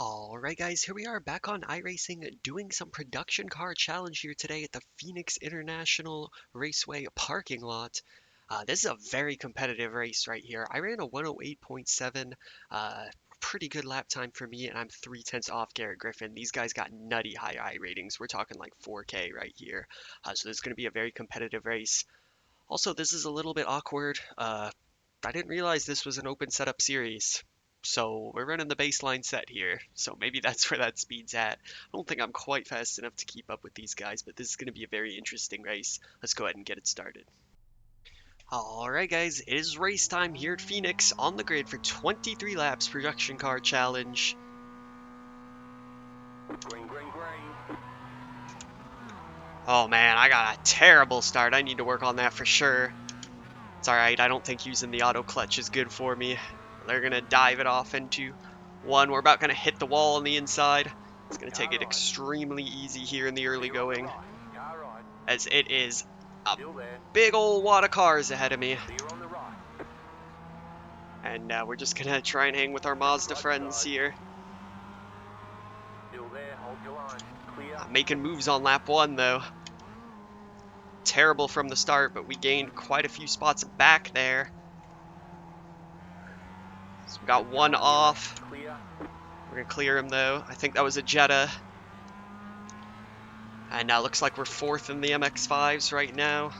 Alright guys, here we are back on iRacing doing some production car challenge here today at the Phoenix International Raceway parking lot. This is a very competitive race right here. I ran a 108.7, pretty good lap time for me, and I'm 3/10 off Garrett Griffin. These guys got nutty high I ratings. We're talking like 4K right here. So this is going to be a very competitive race. Also, this is a little bit awkward. I didn't realize this was an open setup series. So we're running the baseline set here. So maybe that's where that speed's at. I don't think I'm quite fast enough to keep up with these guys, but this is going to be a very interesting race. Let's go ahead and get it started. Alright guys, it is race time here at Phoenix on the grid for 23 laps production car challenge. Green, green, green. Oh man, I got a terrible start. I need to work on that for sure. It's alright, I don't think using the auto clutch is good for me. They're going to dive it off into one. We're about going to hit the wall on the inside. It's going to take it extremely easy here in the early going, as it is a big old wad of cars ahead of me. And we're just going to try and hang with our Mazda friends here. I'm making moves on lap one, though. Terrible from the start, but we gained quite a few spots back there. So we got one off. We're going to clear him, though. I think that was a Jetta. And now looks like we're fourth in the MX-5s right now.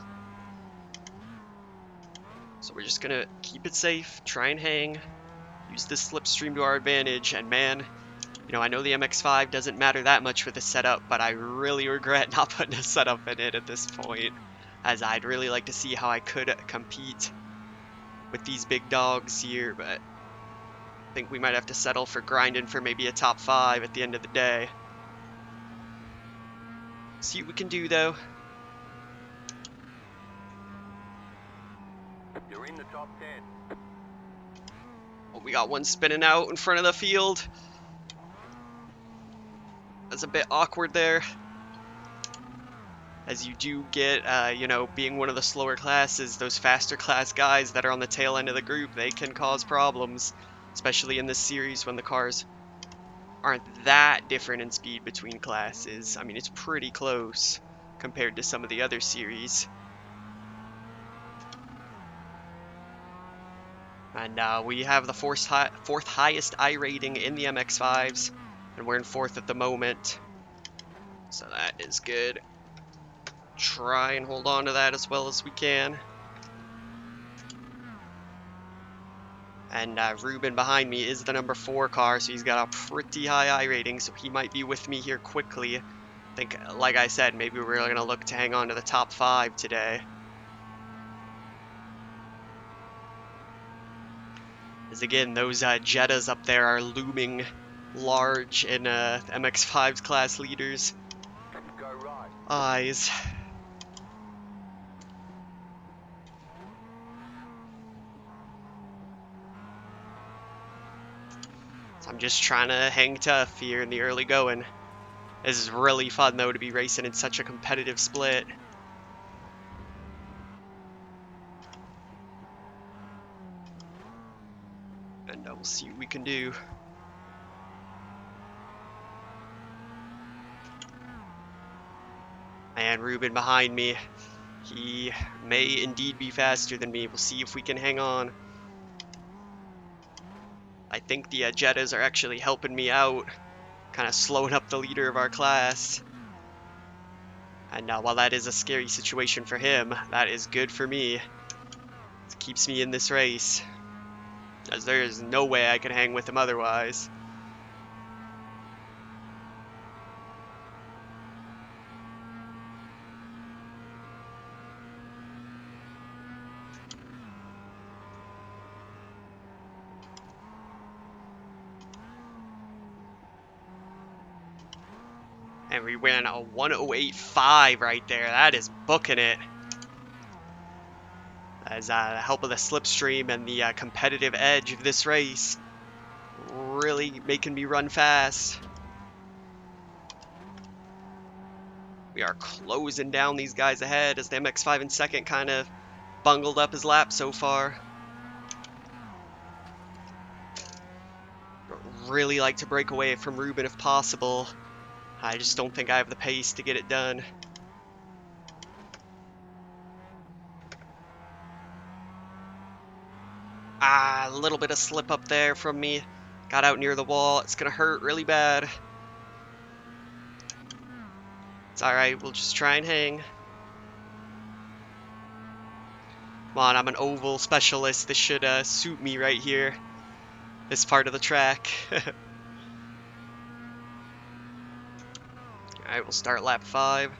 So we're just going to keep it safe, try and hang, use this slipstream to our advantage. And man, you know, I know the MX-5 doesn't matter that much with the setup, but I really regret not putting a setup in it at this point, as I'd really like to see how I could compete with these big dogs here, but I think we might have to settle for grinding for maybe a top 5 at the end of the day. See what we can do, though. You're in the top 10. Oh, we got one spinning out in front of the field. That's a bit awkward there, as you do get, you know, being one of the slower classes, those faster class guys that are on the tail end of the group, they can cause problems, especially in this series when the cars aren't that different in speed between classes. I mean, it's pretty close compared to some of the other series. And we have the fourth highest I rating in the MX-5s, and we're in fourth at the moment. So that is good. Try and hold on to that as well as we can. And Ruben behind me is the number 4 car, so he's got a pretty high I rating, so he might be with me here quickly. I think, like I said, maybe we're going to look to hang on to the top 5 today. As again, those Jettas up there are looming large in MX-5's class leaders' eyes. So I'm just trying to hang tough here in the early going. This is really fun, though, to be racing in such a competitive split. And we'll see what we can do. And Ruben behind me. He may indeed be faster than me. We'll see if we can hang on. I think the Jettas are actually helping me out, kind of slowing up the leader of our class. And while that is a scary situation for him, that is good for me. It keeps me in this race, as there is no way I can hang with him otherwise. And we ran a 108.5 right there. That is booking it. As the help of the slipstream and the competitive edge of this race really making me run fast. We are closing down these guys ahead as the MX-5 in second kind of bungled up his lap so far. really like to break away from Ruben if possible. I just don't think I have the pace to get it done. A little bit of slip up there from me. Got out near the wall. It's gonna hurt really bad. It's alright, we'll just try and hang. Come on, I'm an oval specialist. This should suit me right here. This part of the track. Alright, we'll start lap 5.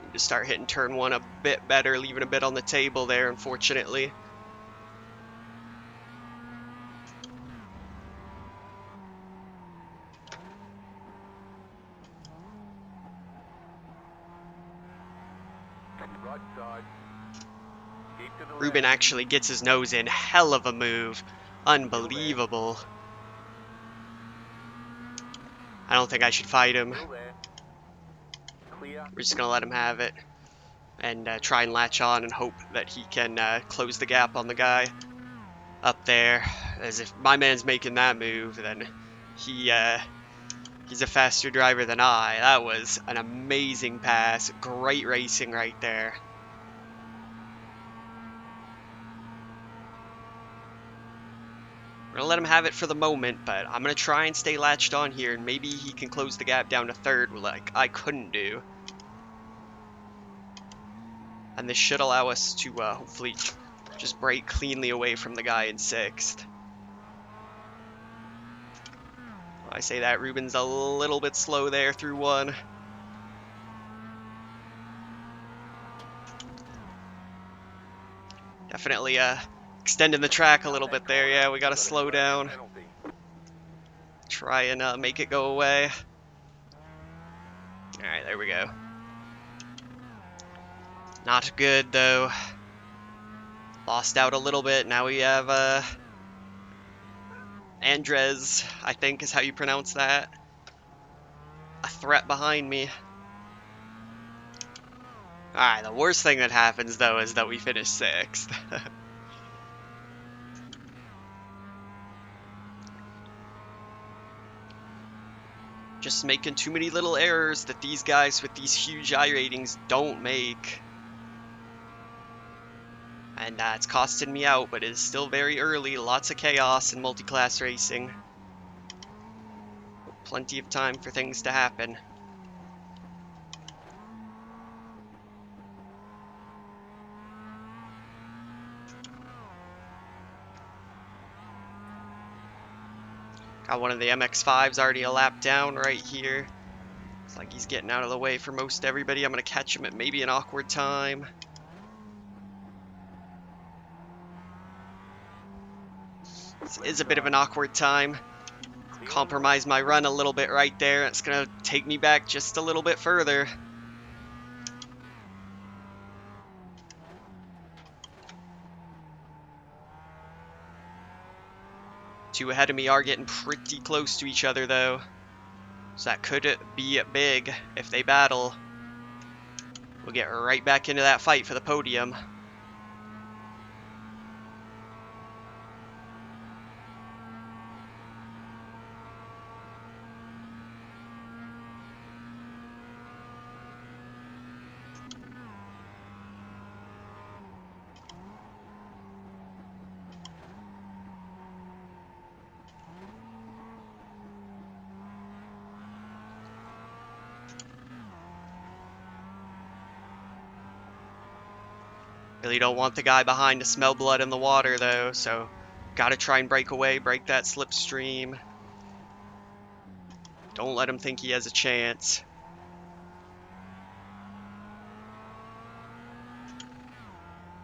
Need to start hitting turn 1 a bit better, leaving a bit on the table there, unfortunately. Right side. Keep to the Ruben left. actually gets his nose in. Hell of a move. Unbelievable. I don't think I should fight him. Still there. Clear. We're just going to let him have it and try and latch on and hope that he can close the gap on the guy up there. As if my man's making that move, then he's a faster driver than I. That was an amazing pass. Great racing right there. We're going to let him have it for the moment, but I'm going to try and stay latched on here, and maybe he can close the gap down to third like I couldn't do. And this should allow us to hopefully just break cleanly away from the guy in 6th. I say that, Ruben's a little bit slow there through 1. Definitely extending the track a little bit there. Yeah, we got to slow down. Penalty. Try and make it go away. Alright, there we go. Not good, though. Lost out a little bit. Now we have Andres, I think is how you pronounce that. A threat behind me. Alright, the worst thing that happens, though, is that we finish 6th. Just making too many little errors that these guys with these huge iRatings don't make. And it's costing me out, but it is still very early. Lots of chaos in multi-class racing. Plenty of time for things to happen. Got one of the MX-5s already a lap down right here. Looks like he's getting out of the way for most everybody. I'm going to catch him at maybe an awkward time. This is a bit of an awkward time. Compromise my run a little bit right there. It's going to take me back just a little bit further. Two ahead of me are getting pretty close to each other, though. So that could be big if they battle. We'll get right back into that fight for the podium. Really don't want the guy behind to smell blood in the water, though, so gotta try and break away, break that slipstream. Don't let him think he has a chance.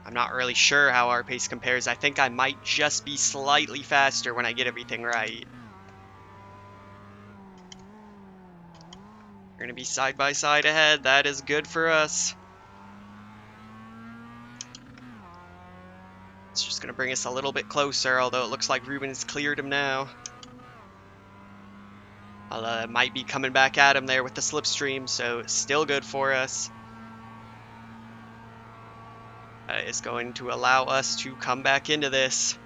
I'm not really sure how our pace compares. I think I might just be slightly faster when I get everything right. We're gonna be side by side ahead. That is good for us. It's just going to bring us a little bit closer, although it looks like Ruben has cleared him now. Might be coming back at him there with the slipstream, so still good for us. It's going to allow us to come back into this.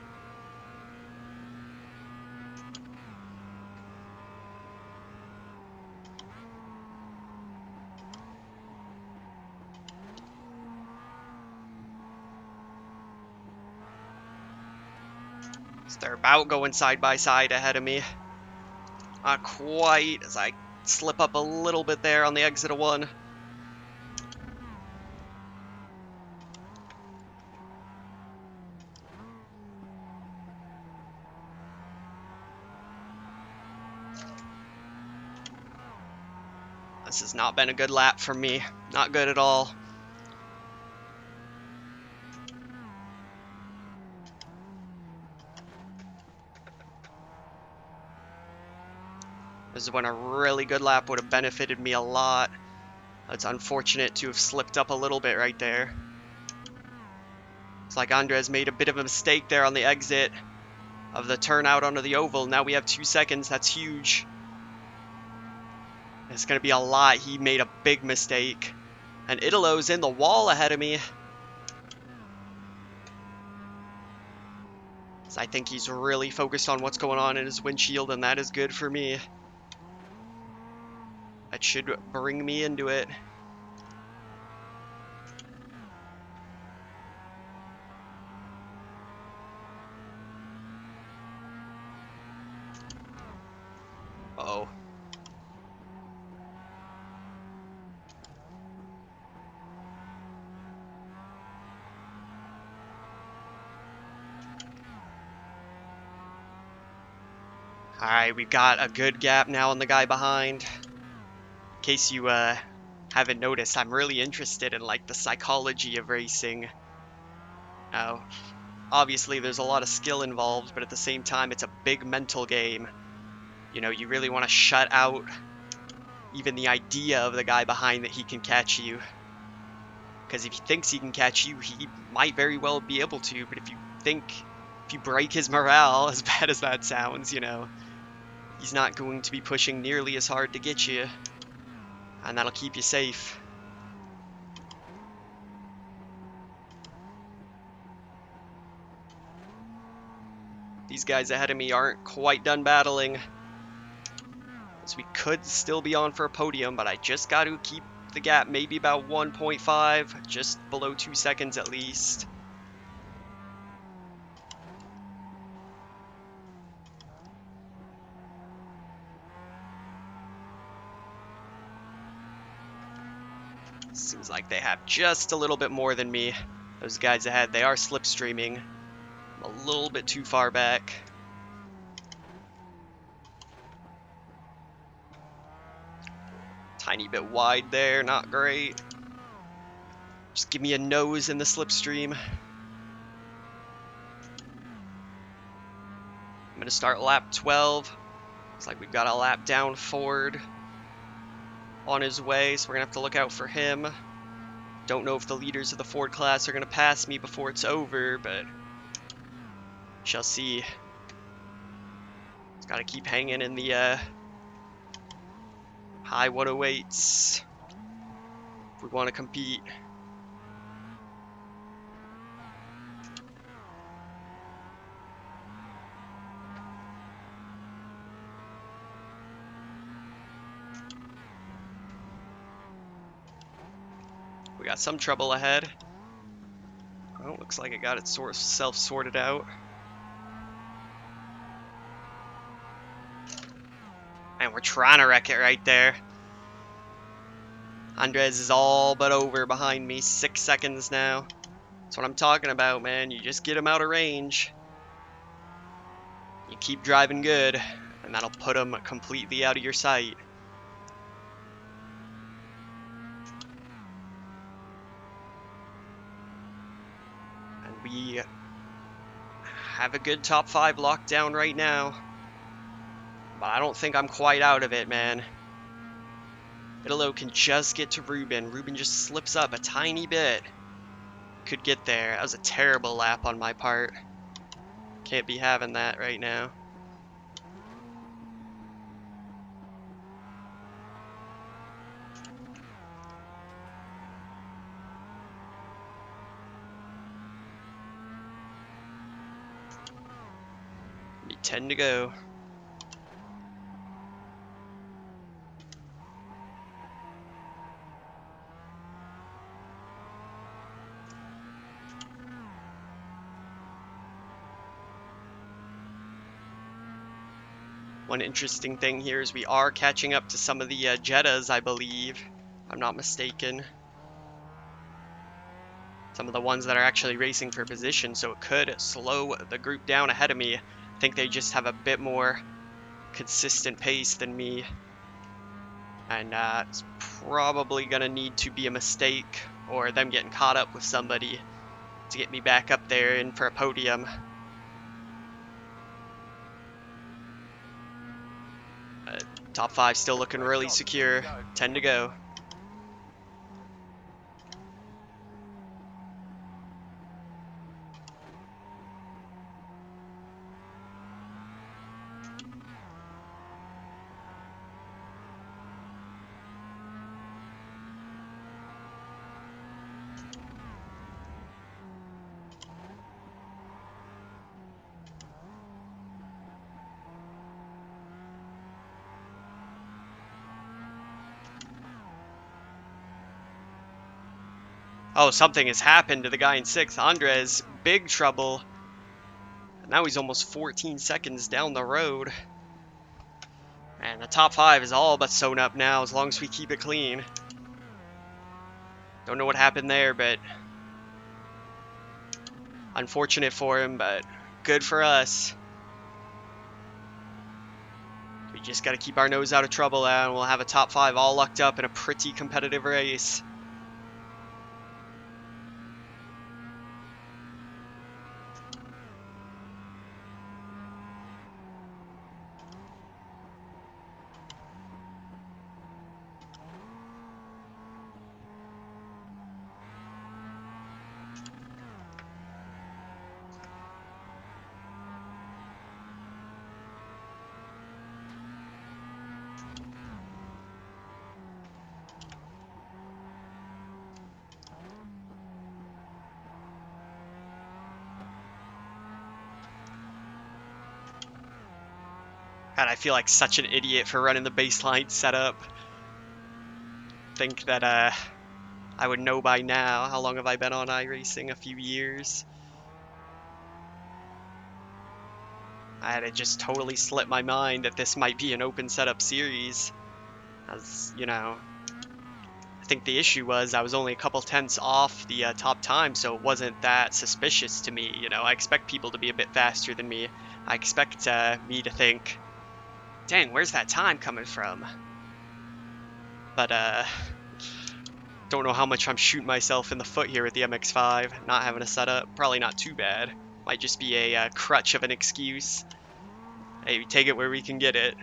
So they're about going side by side ahead of me. Not quite, as I slip up a little bit there on the exit of one. This has not been a good lap for me. Not good at all. This is when a really good lap would have benefited me a lot. It's unfortunate to have slipped up a little bit right there. It's like Andres made a bit of a mistake there on the exit of the turnout onto the oval. Now we have 2 seconds. That's huge. It's going to be a lot. He made a big mistake. And Italo's in the wall ahead of me. So I think he's really focused on what's going on in his windshield, and that is good for me. That should bring me into it. Uh-oh. Alright, we've got a good gap now on the guy behind. In case you haven't noticed, I'm really interested in like the psychology of racing. Now, obviously there's a lot of skill involved, but at the same time it's a big mental game. You know, you really want to shut out even the idea of the guy behind that he can catch you. Because if he thinks he can catch you, he might very well be able to, but if you break his morale, as bad as that sounds, you know, he's not going to be pushing nearly as hard to get you, and that'll keep you safe. These guys ahead of me aren't quite done battling, so we could still be on for a podium, but I just got to keep the gap maybe about 1.5, just below 2 seconds at least. Seems like they have just a little bit more than me. Those guys ahead, they are slipstreaming. I'm a little bit too far back. Tiny bit wide there, not great. Just give me a nose in the slipstream. I'm going to start lap 12. Looks like we've got a lap down Ford on his way, so we're going to have to look out for him. Don't know if the leaders of the Ford class are going to pass me before it's over, but shall see. Just got to keep hanging in the high 108s if we want to compete. We got some trouble ahead. Oh, looks like it got itself sorted out. And we're trying to wreck it right there. Andres is all but over behind me. 6 seconds now. That's what I'm talking about, man. You just get him out of range. You keep driving good, and that'll put him completely out of your sight. And we have a good top 5 locked down right now. But I don't think I'm quite out of it, man. Italo can just get to Ruben. Ruben just slips up a tiny bit. Could get there. That was a terrible lap on my part. Can't be having that right now. 10 to go. One interesting thing here is we are catching up to some of the Jettas, I believe, if I'm not mistaken. Some of the ones that are actually racing for position, so it could slow the group down ahead of me. I think they just have a bit more consistent pace than me. And it's probably going to need to be a mistake or them getting caught up with somebody to get me back up there and for a podium. Top 5 still looking really secure. 10 to go. Oh, something has happened to the guy in 6th. Andres, big trouble. Now he's almost 14 seconds down the road. And the top 5 is all but sewn up now as long as we keep it clean. Don't know what happened there, but unfortunate for him, but good for us. We just got to keep our nose out of trouble and we'll have a top 5 all lucked up in a pretty competitive race. God, I feel like such an idiot for running the baseline setup. Think that I would know by now. How long have I been on iRacing? A few years. I had it just totally slipped my mind that this might be an open setup series. As you know, I think the issue was I was only a couple tenths off the top time, so it wasn't that suspicious to me. You know, I expect people to be a bit faster than me. I expect me to think, dang, where's that time coming from? But don't know how much I'm shooting myself in the foot here with the MX-5, not having a setup. Probably not too bad. Might just be a crutch of an excuse. Hey, we take it where we can get it.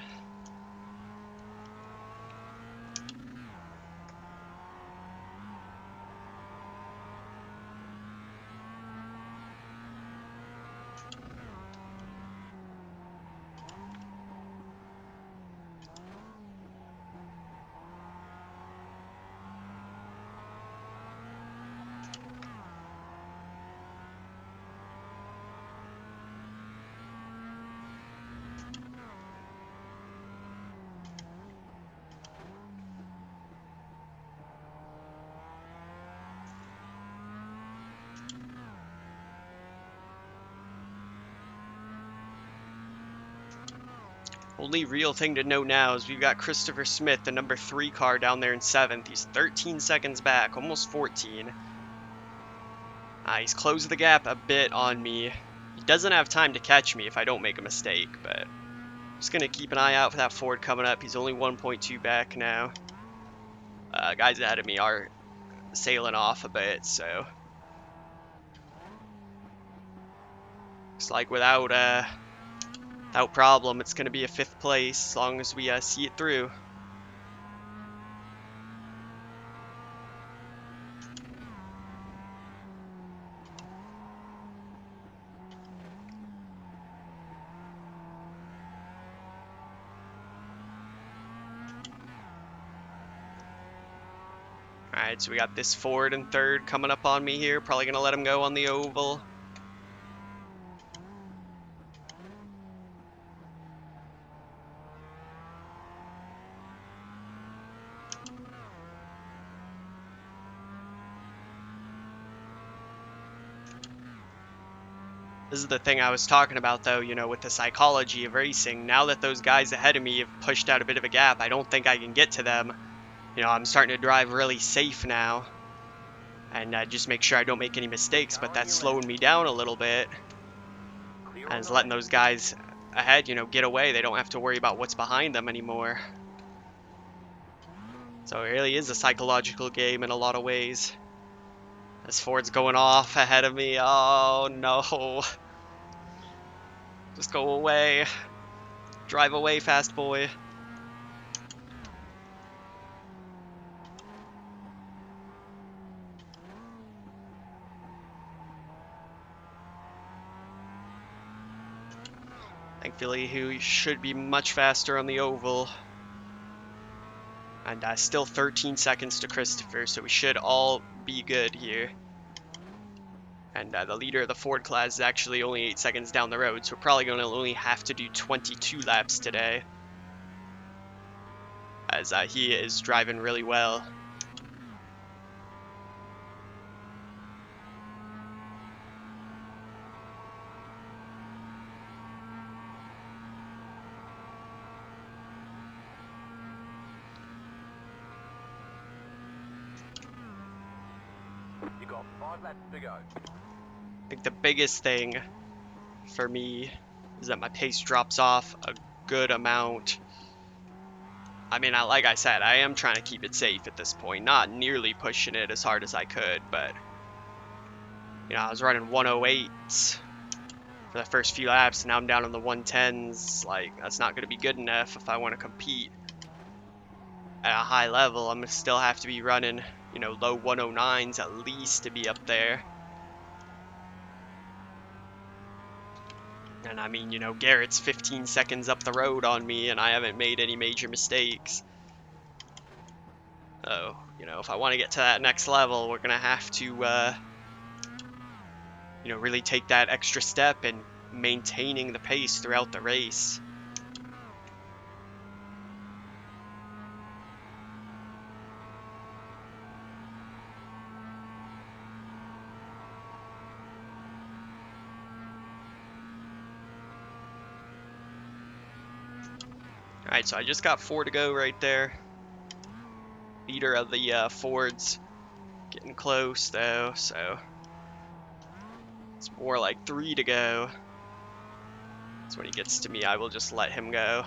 Only real thing to note now is we've got Christopher Smith, the number 3 car, down there in 7th. He's 13 seconds back, almost 14. He's closed the gap a bit on me. He doesn't have time to catch me if I don't make a mistake, but I'm just going to keep an eye out for that Ford coming up. He's only 1.2 back now. Guys ahead of me are sailing off a bit, so looks like without problem, it's going to be a 5th place as long as we see it through. Alright, so we got this Ford in 3rd coming up on me here. Probably going to let him go on the oval. This is the thing I was talking about, though, you know, with the psychology of racing. Now that those guys ahead of me have pushed out a bit of a gap, I don't think I can get to them. You know, I'm starting to drive really safe now. And just make sure I don't make any mistakes, but that's slowing me down a little bit. And it's letting those guys ahead, you know, get away. They don't have to worry about what's behind them anymore. So it really is a psychological game in a lot of ways. As Ford's going off ahead of me. Oh, no. Just go away. Drive away, fast boy. Thankfully, he should be much faster on the oval. And still 13 seconds to Christopher, so we should all be good here. And the leader of the Ford class is actually only 8 seconds down the road, so we're probably going to only have to do 22 laps today. As he is driving really well. You got 5 laps to go. I think the biggest thing for me is that my pace drops off a good amount. I mean, like I said, I am trying to keep it safe at this point, not nearly pushing it as hard as I could, but you know, I was running 108s for the first few laps, and now I'm down in the 110s. Like, that's not going to be good enough if I want to compete at a high level. I'm going to still have to be running, you know, low 109s at least to be up there. And I mean, you know, Garrett's 15 seconds up the road on me, and I haven't made any major mistakes. So, you know, if I want to get to that next level, we're going to have to, you know, really take that extra step in maintaining the pace throughout the race. Alright, so I just got 4 to go right there. Leader of the Fords getting close though, so it's more like 3 to go. So when he gets to me, I will just let him go.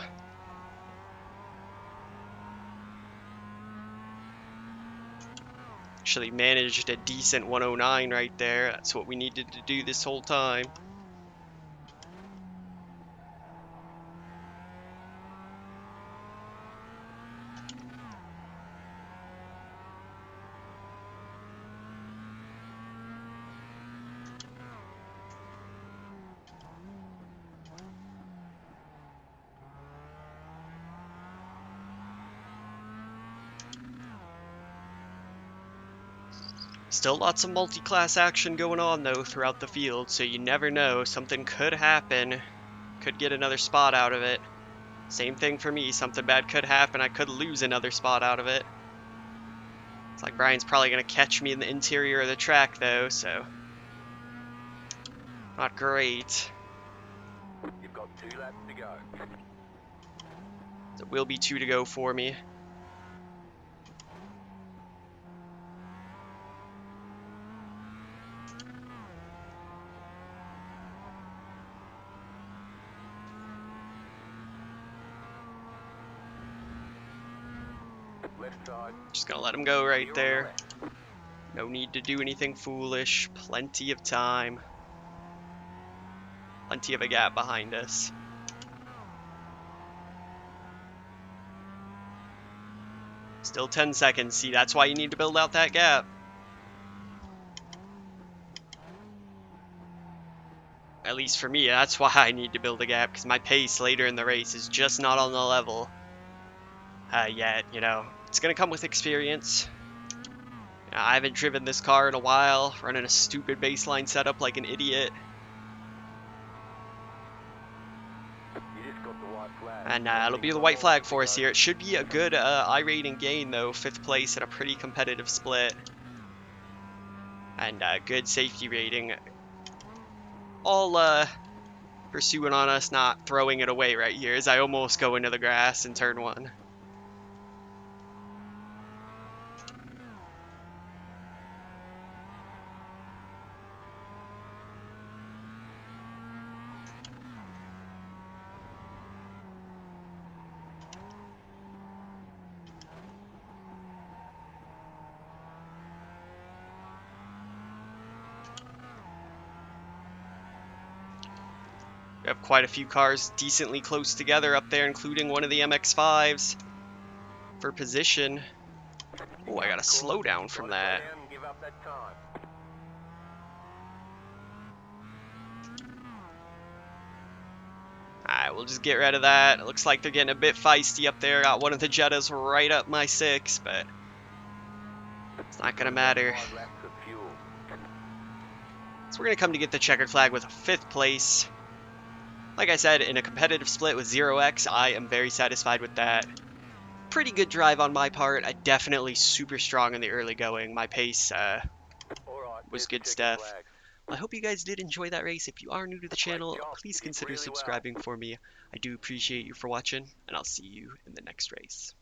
Actually managed a decent 109 right there. That's what we needed to do this whole time. Still lots of multi-class action going on though throughout the field, so you never know, something could happen, could get another spot out of it. Same thing for me, something bad could happen, I could lose another spot out of it. It's like Brian's probably going to catch me in the interior of the track though, so not great. You've got 2 laps to go. It will be 2 to go for me. Left side. Just gonna let him go right You're on the there. left. No need to do anything foolish. Plenty of time. Plenty of a gap behind us. Still 10 seconds. See, that's why you need to build out that gap. At least for me, that's why I need to build a gap, because my pace later in the race is just not on the level yet, you know. It's going to come with experience. You know, I haven't driven this car in a while, running a stupid baseline setup like an idiot. You just got the white flag. And it'll be the white flag for us here. It should be a good iRating gain, though. 5th place in a pretty competitive split. And good safety rating. all pursuing on us, not throwing it away right here as I almost go into the grass in turn one. We have quite a few cars decently close together up there, including one of the MX-5s for position. You Oh, I got got a the course. slowdown from Gotta slow that. down and give up that time. Alright, we'll just get rid of that. It looks like they're getting a bit feisty up there. Got one of the Jettas right up my 6, but it's not Got gonna about matter. 5 laps of fuel. So we're gonna come to get the checker flag with a 5th place. Like I said, in a competitive split with 0x, I am very satisfied with that. Pretty good drive on my part. I definitely super strong in the early going. My pace Alright, was there's the good checkered stuff. flag. Well, I hope you guys did enjoy that race. If you are new to the Great channel, job. please You did consider really well. subscribing for me. I do appreciate you for watching, and I'll see you in the next race.